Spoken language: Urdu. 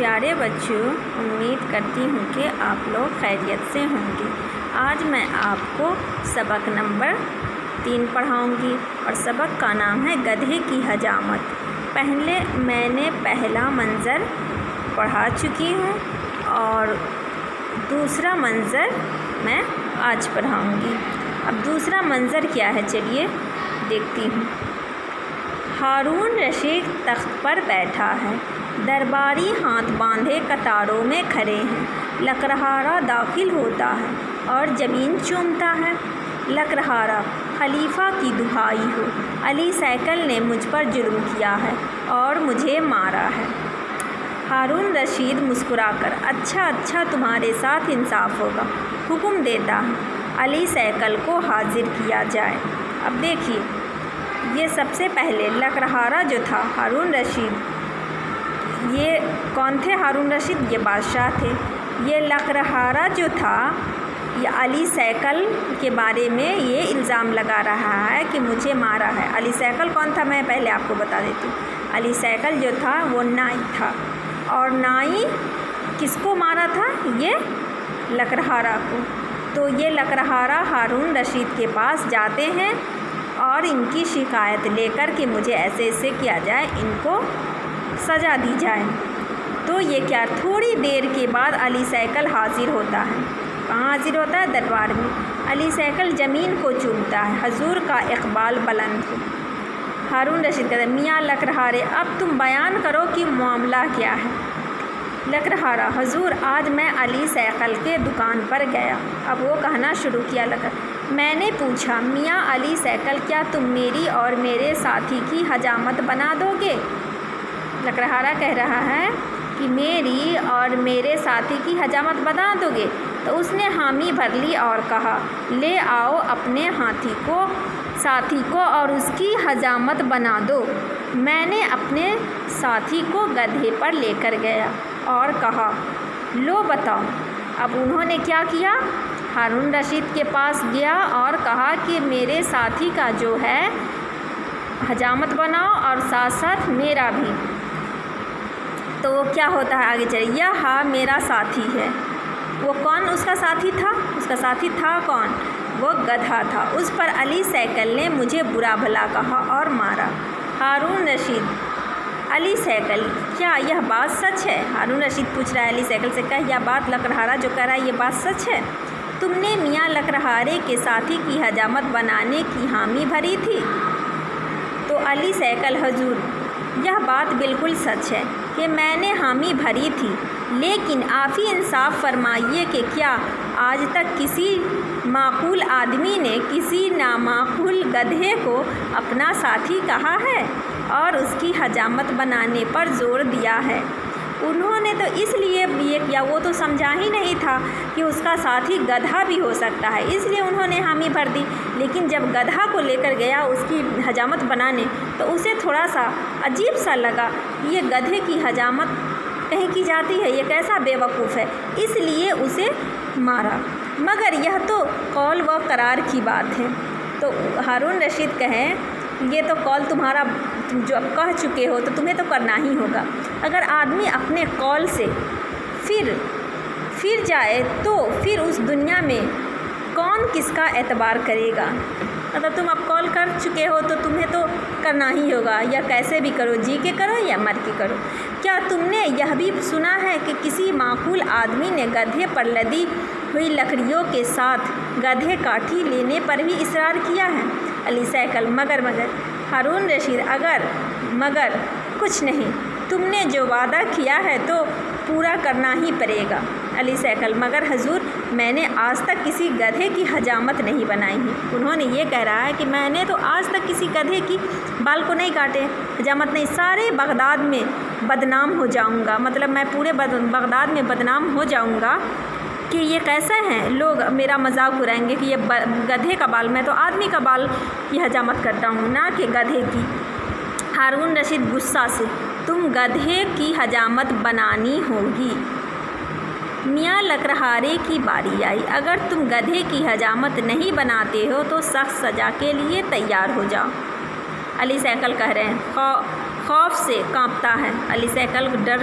پیارے بچوں، امید کرتی ہوں کہ آپ لوگ خیریت سے ہوں گے۔ آج میں آپ کو سبق نمبر 3 پڑھاؤں گی اور سبق کا نام ہے گدھے کی حجامت۔ پہلے میں نے پہلا منظر پڑھا چکی ہوں اور دوسرا منظر میں آج پڑھاؤں گی۔ اب دوسرا منظر کیا ہے، چلیے دیکھتی ہوں۔ ہارون رشید تخت پر بیٹھا ہے، درباری ہاتھ باندھے قطاروں میں کھڑے ہیں۔ لکڑہارا داخل ہوتا ہے اور زمین چومتا ہے۔ لکڑہارا: خلیفہ کی دہائی ہو، علی سیکل نے مجھ پر ظلم کیا ہے اور مجھے مارا ہے۔ ہارون رشید مسکرا کر: اچھا تمہارے ساتھ انصاف ہوگا۔ حکم دیتا ہے علی سیکل کو حاضر کیا جائے۔ اب دیکھیے، یہ سب سے پہلے لکڑہارا جو تھا، ہارون رشید، یہ کون تھے؟ ہارون رشید یہ بادشاہ تھے۔ یہ لکڑہارا جو تھا، یہ علی سیکل کے بارے میں یہ الزام لگا رہا ہے کہ مجھے مارا ہے۔ علی سیکل کون تھا، میں پہلے آپ کو بتا دیتی ہوں۔ علی سیکل جو تھا وہ نائی تھا، اور نائی کس کو مارا تھا؟ یہ لکڑہارا کو۔ تو یہ لکڑہارا ہارون رشید کے پاس جاتے ہیں اور ان کی شکایت لے کر کہ مجھے ایسے کیا جائے، ان کو سزا دی جائے۔ تو یہ کیا، تھوڑی دیر کے بعد علی سیکل حاضر ہوتا ہے۔ کہاں حاضر ہوتا ہے؟ دربار میں۔ علی سیکل زمین کو چومتا ہے، حضور کا اقبال بلند ہو۔ ہارون رشید کہتے ہیں: میاں لکڑہارے، اب تم بیان کرو کہ معاملہ کیا ہے۔ لکڑہارا: حضور، آج میں علی سیکل کے دکان پر گیا۔ اب وہ کہنا شروع کیا، میں نے پوچھا: میاں علی سیکل، کیا تم میری اور میرے ساتھی کی حجامت بنا دو گے؟ لکڑہارا کہہ رہا ہے کہ میری اور میرے ساتھی کی حجامت بنا دو گے؟ تو اس نے حامی بھر لی اور کہا: لے آؤ اپنے ساتھی کو اور اس کی حجامت بنا دو۔ میں نے اپنے ساتھی کو گدھے پر لے کر گیا اور کہا: لو بتاؤ۔ اب انہوں نے کیا کیا؟ ہارون رشید کے پاس گیا اور کہا کہ میرے ساتھی کا جو ہے حجامت بناؤ اور ساتھ ساتھ میرا بھی۔ تو وہ کیا ہوتا ہے آگے چلیے، یہ میرا ساتھی ہے۔ وہ کون اس کا ساتھی تھا؟ اس کا ساتھی تھا کون؟ وہ گدھا تھا۔ اس پر علی سیکل نے مجھے برا بھلا کہا اور مارا۔ ہارون رشید: علی سیکل، کیا یہ بات سچ ہے؟ ہارون رشید پوچھ رہا ہے علی سیکل سے، کیا یہ بات لکڑہارا جو کہہ رہا ہے یہ بات سچ ہے؟ تم نے میاں لکڑہارے کے ساتھی کی حجامت بنانے کی حامی بھری تھی؟ تو علی سیکل: حضور، یہ بات بالکل سچ ہے کہ میں نے حامی بھری تھی، لیکن آپ ہی انصاف فرمائیے کہ کیا آج تک کسی معقول آدمی نے کسی نامعقول گدھے کو اپنا ساتھی کہا ہے اور اس کی حجامت بنانے پر زور دیا ہے؟ انہوں نے تو اس لیے یہ کیا، وہ تو سمجھا ہی نہیں تھا کہ اس کا ساتھی گدھا بھی ہو سکتا ہے، اس لیے انہوں نے حامی بھر دی۔ لیکن جب گدھا کو لے کر گیا اس کی حجامت بنانے، تو اسے تھوڑا سا عجیب سا لگا کہ یہ گدھے کی حجامت کہیں کی جاتی ہے، یہ کیسا بے وقوف ہے، اس لیے اسے مارا۔ مگر یہ تو قول و قرار کی بات ہے۔ تو ہارون رشید کہیں: یہ تو قول تمہارا، تم جو اب کہہ چکے ہو تو تمہیں تو کرنا ہی ہوگا۔ اگر آدمی اپنے قول سے پھر جائے تو پھر اس دنیا میں کون کس کا اعتبار کرے گا؟ اگر تم اب قول کر چکے ہو تو تمہیں تو کرنا ہی ہوگا، یا کیسے بھی کرو، جی کے کرو یا مر کے کرو۔ کیا تم نے یہ بھی سنا ہے کہ کسی معقول آدمی نے گدھے پر لدی ہوئی لکڑیوں کے ساتھ گدھے کاٹھی لینے پر بھی اصرار کیا ہے؟ علی سیکل: مگر ہارون رشید: مگر کچھ نہیں، تم نے جو وعدہ کیا ہے تو پورا کرنا ہی پڑے گا۔ علی سیکل: مگر حضور، میں نے آج تک کسی گدھے کی حجامت نہیں بنائی ہے۔ انہوں نے یہ کہہ رہا ہے کہ میں نے تو آج تک کسی گدھے کی بال کو نہیں کاٹے، حجامت نہیں، سارے بغداد میں بدنام ہو جاؤں گا، مطلب میں پورے بغداد میں بدنام ہو جاؤں گا کہ یہ کیسے ہیں، لوگ میرا مذاق اڑائیں گے کہ یہ گدھے کا بال، میں تو آدمی کا بال کی حجامت کرتا ہوں، نہ کہ گدھے کی۔ ہارون رشید غصہ سے: تم گدھے کی حجامت بنانی ہوگی۔ میاں لکڑہارے کی باری آئی: اگر تم گدھے کی حجامت نہیں بناتے ہو تو سخت سزا کے لیے تیار ہو جاؤ۔ علی سیکل کہہ رہے ہیں، خوف سے کانپتا ہے۔ علی سیکل ڈر